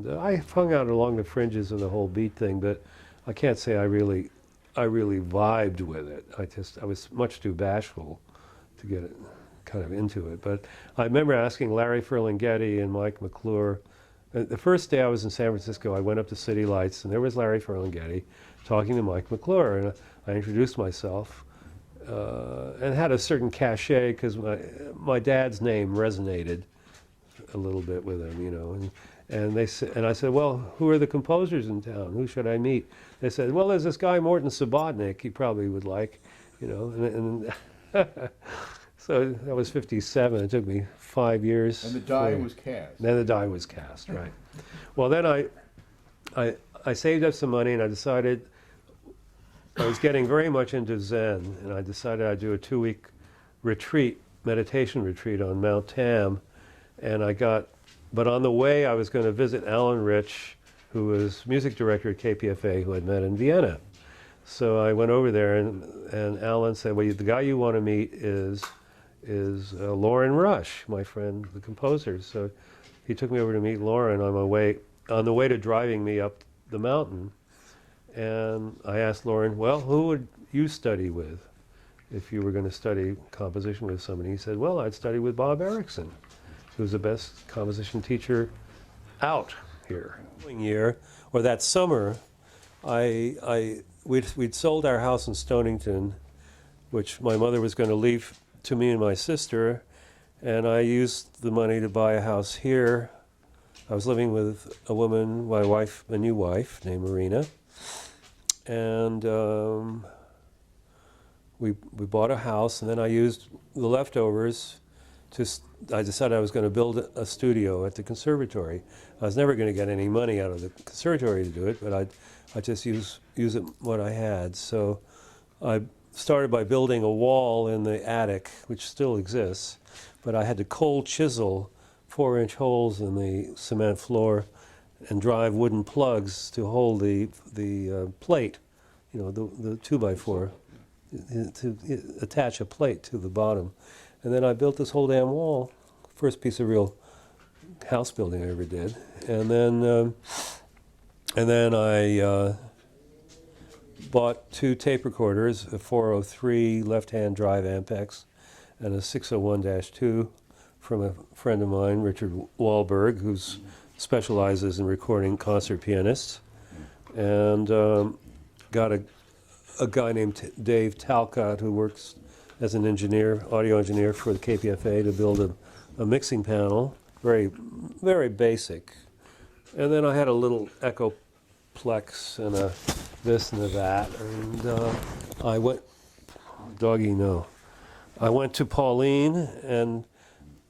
And I hung out along the fringes of the whole beat thing, but I can't say I really vibed with it. I was much too bashful to get it, kind of into it. But I remember asking Larry Ferlinghetti and Mike McClure. The first day I was in San Francisco, I went up to City Lights, and there was Larry Ferlinghetti talking to Mike McClure, and I introduced myself and had a certain cachet because my dad's name resonated a little bit with him, you know. And they said, and I said, well, who are the composers in town? Who should I meet? They said, well, there's this guy Morton Subotnick. You probably would like, you know. And so that was '57. It took me 5 years. And the die was cast. Then the die was cast, right? Well, then I saved up some money, and I decided I was getting very much into Zen, and I decided I'd do a 2-week retreat, meditation retreat on Mount Tam, and but on the way I was going to visit Alan Rich, who was music director at KPFA, who I'd met in Vienna. So I went over there, and Alan said, well, the guy you want to meet is Lauren Rush, my friend, the composer. So he took me over to meet Lauren on the way to driving me up the mountain. And I asked Lauren, well, who would you study with if you were going to study composition with somebody? He said, well, I'd study with Bob Erickson, who's the best composition teacher out here. Year, or that summer, we'd sold our house in Stonington, which my mother was going to leave to me and my sister, and I used the money to buy a house here. I was living with a woman, my wife, a new wife named Marina, and we bought a house, and then I used the leftovers I decided I was going to build a studio at the conservatory. I was never going to get any money out of the conservatory to do it, but I'd just use it what I had. So I started by building a wall in the attic, which still exists, but I had to cold chisel 4-inch holes in the cement floor and drive wooden plugs to hold the plate, you know, the 2x4, to attach a plate to the bottom. And then I built this whole damn wall, first piece of real house building I ever did. And then I bought 2 tape recorders, a 403 left-hand drive Ampex and a 601-2 from a friend of mine, Richard Wahlberg, who specializes in recording concert pianists. And got a guy named Dave Talcott, who works as an engineer, audio engineer for the KPFA, to build a mixing panel, very, very basic. And then I had a little Echoplex and a this and a that, and I went, doggy no. I went to Pauline and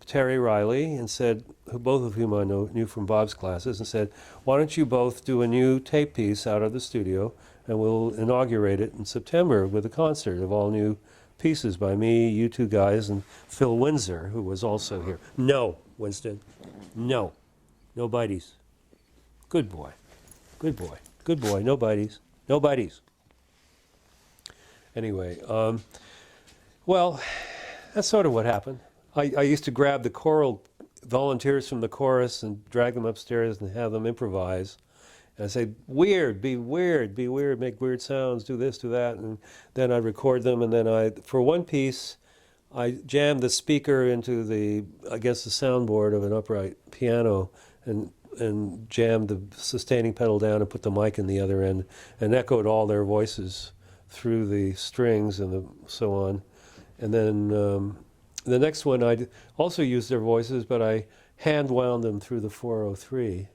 Terry Riley and said, both of whom I knew from Bob's classes, and said, why don't you both do a new tape piece out of the studio, and we'll inaugurate it in September with a concert of all new pieces by me, you 2 guys, and Phil Windsor, who was also here. No, Winston. No. No biteys. Good boy. Good boy. Good boy. No biteys. No biteys. Anyway, well, that's sort of what happened. I used to grab the choral volunteers from the chorus and drag them upstairs and have them improvise. And I say, weird, be weird, make weird sounds, do this, do that. And then I record them, and then for one piece, I jammed the speaker into the soundboard of an upright piano and jammed the sustaining pedal down and put the mic in the other end and echoed all their voices through the strings and so on. And then the next one, I also used their voices, but I hand wound them through the 403.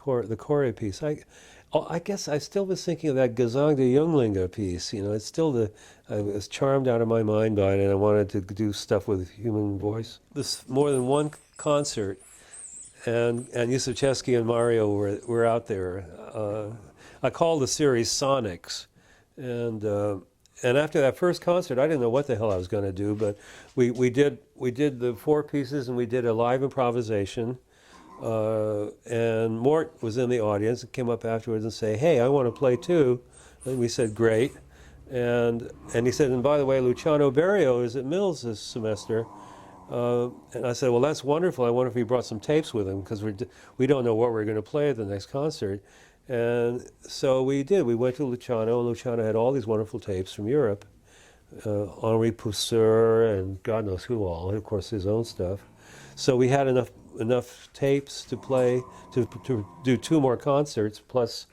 The chore piece. I guess I still was thinking of that Gesang der Junglinge piece. You know, it's still I was charmed out of my mind by it, and I wanted to do stuff with human voice. This more than one concert, and Yusachevsky and Mario were out there. I called the series Sonics, and after that first concert, I didn't know what the hell I was going to do, but we did the 4 pieces, and we did a live improvisation. And Mort was in the audience and came up afterwards and say, hey, I want to play too. And we said, great. And he said, and by the way, Luciano Berio is at Mills this semester. And I said, well, that's wonderful. I wonder if he brought some tapes with him because we don't know what we're going to play at the next concert. And so we did. We went to Luciano, and Luciano had all these wonderful tapes from Europe. Henri Pousseur and God knows who all, and of course his own stuff. So we had enough tapes to play, to do 2 more concerts, plus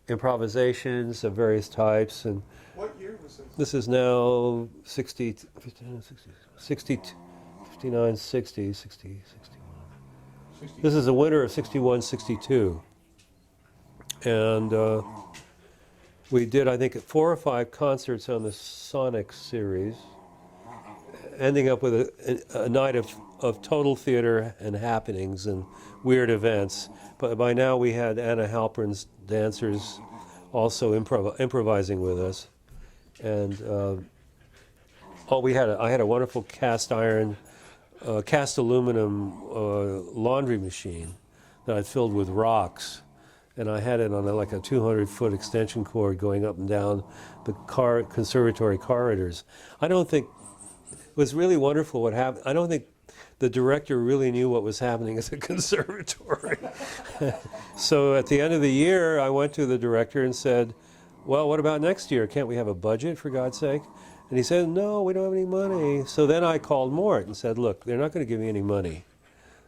improvisations of various types. And What year was this? this is now 60, 59, 60, 59, 60, 60, 61. This is the winter of 61, 62. And we did, I think, 4 or 5 concerts on the Sonic series, ending up with a night of total theater and happenings and weird events. But by now we had Anna Halpern's dancers also improvising with us. And I had a wonderful cast aluminum laundry machine that I'd filled with rocks. And I had it on like a 200-foot extension cord going up and down the conservatory corridors. I don't think it was really wonderful what happened. I don't think the director really knew what was happening at the conservatory. So at the end of the year, I went to the director and said, well, what about next year? Can't we have a budget, for God's sake? And he said, no, we don't have any money. So then I called Mort and said, look, they're not going to give me any money.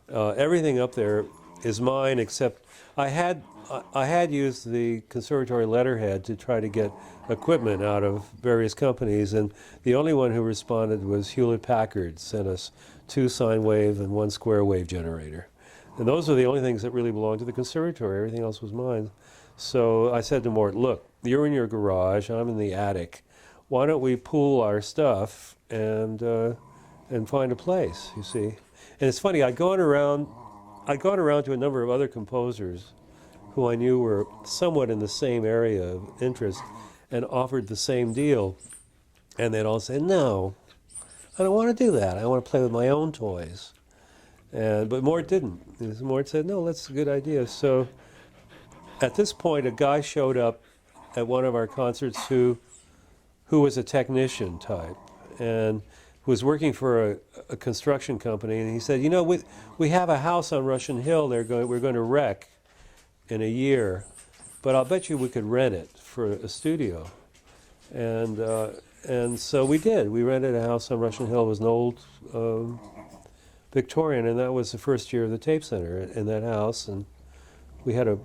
Everything up there is mine, except I had used the conservatory letterhead to try to get equipment out of various companies, and the only one who responded was Hewlett-Packard, sent us 2 sine wave and 1 square wave generator. And those are the only things that really belonged to the conservatory. Everything else was mine. So I said to Mort, look, you're in your garage, I'm in the attic. Why don't we pool our stuff and find a place, you see? And it's funny, I'd gone around to a number of other composers who I knew were somewhat in the same area of interest and offered the same deal. And they'd all say, no, I don't want to do that. I want to play with my own toys. But Mort didn't. Mort said, no, that's a good idea. So at this point, a guy showed up at one of our concerts who was a technician type and who was working for a construction company. And he said, you know, we have a house on Russian Hill we're going to wreck in a year, but I'll bet you we could rent it for a studio. And so we did. We rented a house on Russian Hill. It was an old Victorian, and that was the first year of the Tape Center in that house. And we had a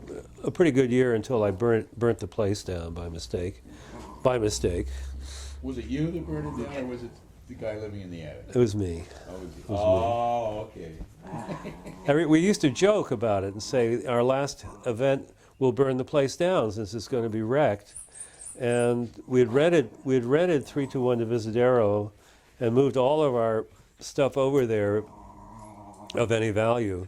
pretty good year until I burnt the place down by mistake. Was it you that burned it down, or was it the guy living in the attic? It was me. Oh, okay. We used to joke about it and say our last event will burn the place down since it's going to be wrecked. And we had rented 321 to Visadero and moved all of our stuff over there of any value.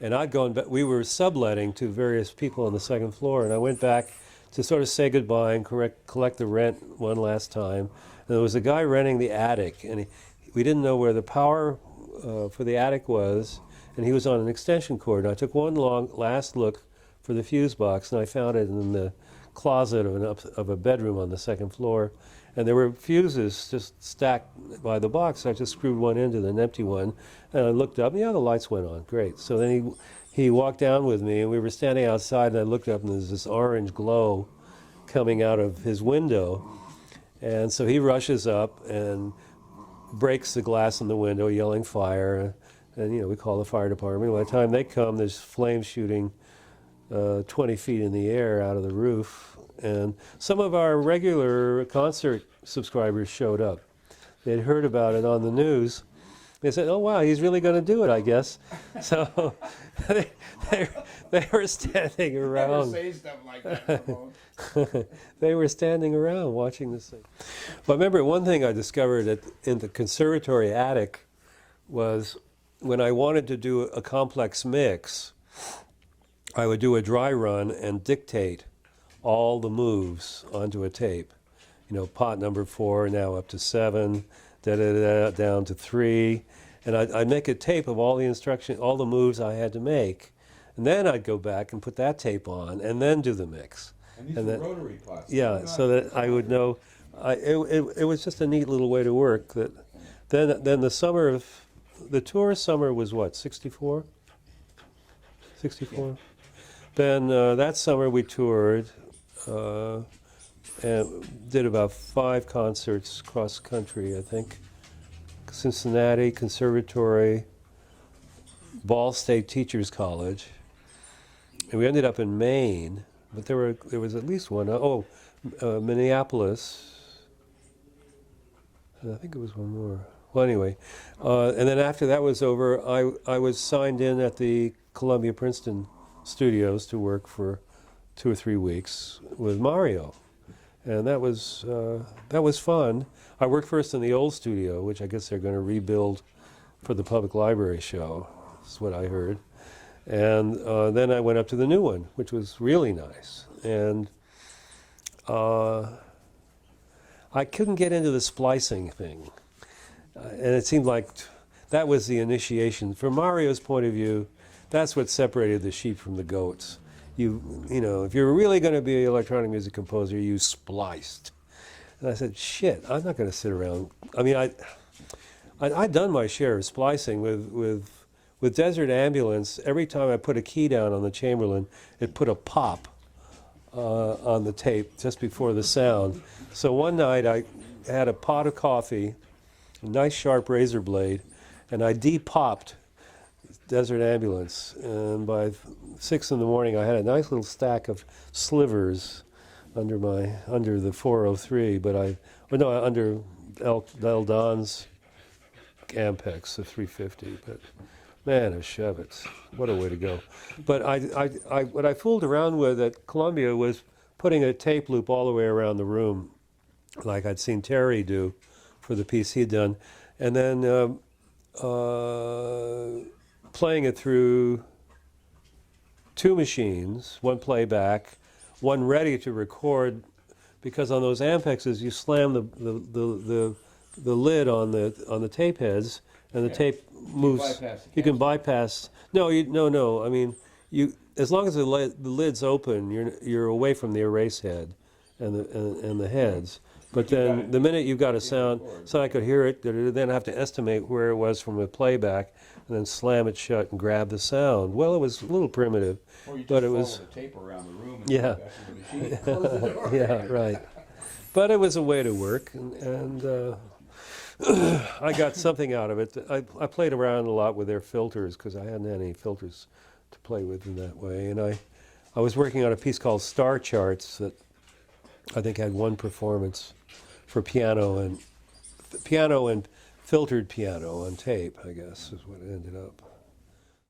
And I'd gone back, we were subletting to various people on the second floor, and I went back to sort of say goodbye and collect the rent one last time. And there was a guy renting the attic, and we didn't know where the power for the attic was, and he was on an extension cord. And I took one last look for the fuse box, and I found it in the closet of a bedroom on the second floor. And there were fuses just stacked by the box. I just screwed one into an empty one, and I looked up, and yeah, the lights went on. Great. So then he walked down with me, and we were standing outside, and I looked up, and there's this orange glow coming out of his window. And so he rushes up and breaks the glass in the window, yelling fire. And we call the fire department. By the time they come, there's flames shooting 20 feet in the air out of the roof. And some of our regular concert subscribers showed up. They'd heard about it on the news. They said, oh, wow, he's really going to do it, I guess. So they were standing around. Never say stuff like that, Ramon. They were standing around watching this thing. But remember, one thing I discovered in the conservatory attic was when I wanted to do a complex mix, I would do a dry run and dictate all the moves onto a tape. Pot number 4, now up to 7, down to 3. And I'd make a tape of all the moves I had to make. And then I'd go back and put that tape on and then do the mix. And these were rotary pots. Yeah, so that I would know. It was just a neat little way to work. Then the summer of the tour summer was what, 64? 64? Then that summer we toured and did about 5 concerts cross country, I think. Cincinnati, Conservatory, Ball State Teachers College. And we ended up in Maine, but there was at least one. Minneapolis. And I think it was one more. Well, anyway, and then after that was over, I was signed in at the Columbia Princeton studios to work for 2 or 3 weeks with Mario, and that was fun. I worked first in the old studio, which I guess they're going to rebuild for the public library show. That's what I heard. And then I went up to the new one, which was really nice. And I couldn't get into the splicing thing. And it seemed like that was the initiation. From Mario's point of view, that's what separated the sheep from the goats. You know, if you're really going to be an electronic music composer, you spliced. And I said, shit, I'm not going to sit around. I mean, I'd done my share of splicing with Desert Ambulance. Every time I put a key down on the Chamberlain, it put a pop on the tape just before the sound. So one night I had a pot of coffee, a nice sharp razor blade, and I de-popped Desert Ambulance. And by 6 in the morning, I had a nice little stack of slivers under the 403, under El Don's Ampex, the 350. But man, a Shevitz, what a way to go! But what I fooled around with at Columbia was putting a tape loop all the way around the room, like I'd seen Terry do for the piece he'd done, and then playing it through 2 machines, one playback, one ready to record, because on those Ampexes you slam the lid on the tape heads, and the tape moves. You can bypass. No. I mean, as long as the lid's open, you're away from the erase head and the heads. But then the minute you've got a sound, so I could hear it, then I have to estimate where it was from a playback, and then slam it shut and grab the sound. Well, it was a little primitive, but it was. The tape around the room and Yeah. go back to the machine. Close the door. Yeah, right. But it was a way to work, and I got something out of it. I played around a lot with their filters because I hadn't had any filters to play with in that way. And I was working on a piece called Star Charts that I think had one performance for piano and filtered piano on tape, I guess, is what it ended up.